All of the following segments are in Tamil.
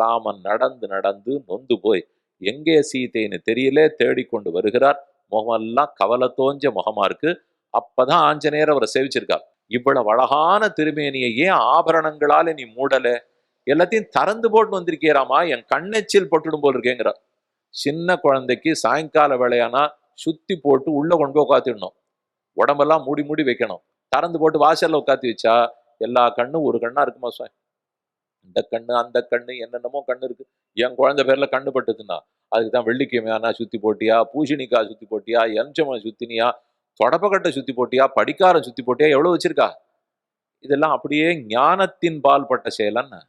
ராமன் நடந்து நடந்து நொந்து போய் எங்கே சீதைன்னு தெரியல தேடிக்கொண்டு வருகிறார். முகமெல்லாம் கவலை தோஞ்ச முகமா இருக்கு. அப்பதான் ஆஞ்சநேயர் அவரை சேவிச்சிருக்கார். இவ்வளவு அழகான திருமேனியை ஏன் ஆபரணங்களால நீ மூடல? எல்லாத்தையும் திறந்து போட்டு வந்திருக்கியராமா, என் கண்ணெச்சில் போட்டுடும் போல் இருக்கேங்கிறார். சின்ன குழந்தைக்கு சாயங்கால வேலையானா சுத்தி போட்டு உள்ள கொண்டு போய் உட்காத்திடணும். உடம்பெல்லாம் மூடி மூடி வைக்கணும். திறந்து போட்டு வாசல்ல உட்காத்தி வச்சா எல்லா கண்ணும் ஒரு கண்ணா இருக்குமா சுவாமி? இந்த கண்ணு அந்த கண்ணு என்னென்னமோ கண்ணு இருக்கு. என் குழந்தை பேர்ல கண்ணு பட்டுதுன்னா அதுக்கு தான் வெள்ளிக்கிழமையானா சுத்தி போட்டியா, பூசணிக்காய் சுத்தி போட்டியா, எலுமிச்சம்பழம் சுத்தினியா, தொடப்பக்கட்டை சுத்தி போட்டியா, படிக்காரம் சுத்தி போட்டியா, எவ்வளவு வச்சிருக்கா? இதெல்லாம் அப்படியே ஞானத்தின் பால் பட்ட செயலன்னு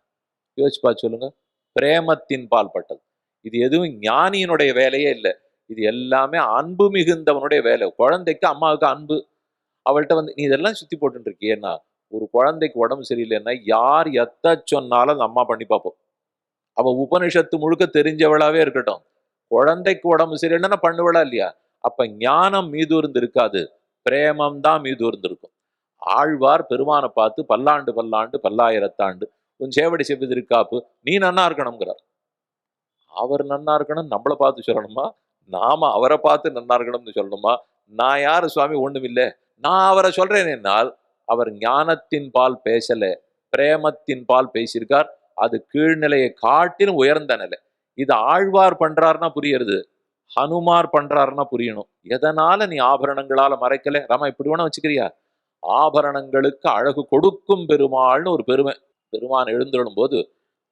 யோசிச்சு பார்த்து சொல்லுங்க. பிரேமத்தின் பால் பட்டது. இது எதுவும் ஞானியினுடைய வேலையே இல்லை. இது எல்லாமே அன்பு மிகுந்தவனுடைய வேலை. குழந்தைக்கு அம்மாவுக்கு அன்பு. அவள்கிட்ட வந்து நீ இதெல்லாம் சுத்தி போட்டு இருக்கியன்னா, ஒரு குழந்தைக்கு உடம்பு சரியில்லைன்னா யார் எத்த சொன்னாலும் அந்த அம்மா பண்ணி பார்ப்போம். அவ உபனிஷத்து முழுக்க தெரிஞ்சவளாவே இருக்கட்டும், குழந்தைக்கு உடம்பு சரியில்லைன்னா பண்ணுவளா இல்லையா? அப்ப ஞானம் மீதூர்ந்து இருக்காது, பிரேமம் தான் மீதூர்ந்து இருக்கும். ஆழ்வார் பெருமானை பார்த்து பல்லாண்டு பல்லாண்டு பல்லாயிரத்தாண்டு உன் சேவடி செவ்விதிருக்காப்பு நீ நன்னா இருக்கணுங்கிறார். அவர் நன்னா இருக்கணும் நம்மளை பார்த்து சொல்லணுமா? நாம அவரை பார்த்து நன்னா இருக்கணும்னு சொல்லணுமா? நான் யாரு சுவாமி? ஒண்ணும் இல்லை. நான் அவரை சொல்றேன் என்னால் அவர் ஞானத்தின் பால் பேசல, பிரேமத்தின் பால் பேசியிருக்கார். அது கீழ்நிலையை காட்டிலும் உயர்ந்த நிலை. இது ஆழ்வார் பண்றாருன்னா புரியுறது, ஹனுமார் பண்றாருன்னா புரியணும். எதனால நீ ஆபரணங்களால மறைக்கல? ராமா இப்படி வேணா வச்சுக்கிறியா? ஆபரணங்களுக்கு அழகு கொடுக்கும் பெருமாள்னு ஒரு பெருமை. பெருமான் எழுந்தருளும் போது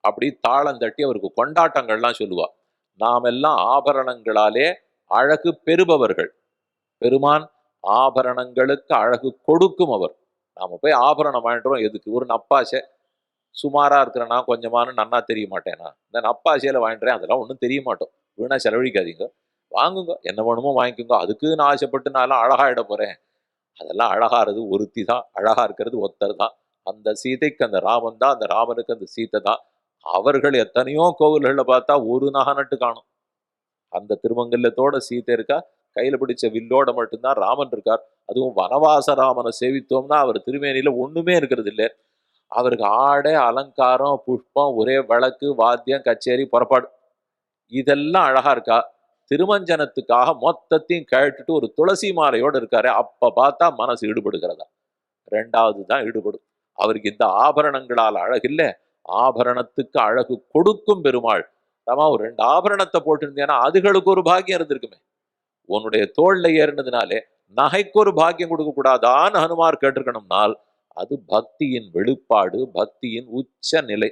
அப்படி தாளம் தட்டி அவருக்கு கொண்டாட்டங்கள்லாம் சொல்லுவா. நாம் எல்லாம் ஆபரணங்களாலே அழகு பெறுபவர்கள். பெருமான் ஆபரணங்களுக்கு அழகு கொடுக்கும் அவர். நாம போய் ஆபரணம் வாங்கிட்டோம் எதுக்கு? ஒரு நப்பாசை. சுமாரா இருக்கிறனா கொஞ்சமானு நன்னா தெரிய மாட்டேனா? இந்த நப்பாசையில வாங்கிட்டேன், அதெல்லாம் ஒன்றும் தெரிய மாட்டோம். வீணா செலவழிக்காதீங்க, வாங்குங்க, என்ன வேணுமோ வாங்கிக்கோங்க. அதுக்குன்னு ஆசைப்பட்டு நான் எல்லாம் அழகாயிட போறேன்? அதெல்லாம் அழகாறது ஒருத்தி தான், அழகா இருக்கிறது ஒருத்தர் தான். அந்த சீதைக்கு அந்த ராமன் தான், அந்த ராமனுக்கு அந்த சீதை தான். அவர்கள் எத்தனையோ கோவில்கள்ல பார்த்தா ஒரு நகை நட்டு காணும். அந்த திருமங்கல்யத்தோட சீதை இருக்கா, கையில பிடிச்ச வில்லோட மட்டும்தான் ராமன் இருக்கார். அதுவும் வனவாச ராமனை சேவித்தோம்னா அவர் திருமேனியில ஒண்ணுமே இருக்கிறது இல்லை. அவருக்கு ஆடை அலங்காரம் புஷ்பம் ஒரே விளக்கு வாத்தியம் கச்சேரி புறப்பாடு இதெல்லாம் அழகா இருக்கா? திருமஞ்சனத்துக்காக மொத்தத்தையும் கேட்டுட்டு ஒரு துளசி மாலையோடு இருக்காரு. அப்ப பார்த்தா மனசு ஈடுபடுகிறதா? ரெண்டாவது தான் ஈடுபடும். அவருக்கு இந்த ஆபரணங்களால் அழகில்ல, ஆபரணத்துக்கு அழகு கொடுக்கும் பெருமாள். ஆமா, ஒரு 2 ஆபரணத்தை போட்டிருந்தேன்னா அதுகளுக்கு ஒரு பாக்கியம் இருந்திருக்குமே. உன்னுடைய தோல்ல ஏறினதுனாலே நகைக்கு ஒரு பாக்கியம் கொடுக்க கூடாதான்னு ஹனுமார் கேட்டிருக்கணும்னால் அது பக்தியின் வெளிப்பாடு, பக்தியின் உச்ச நிலை.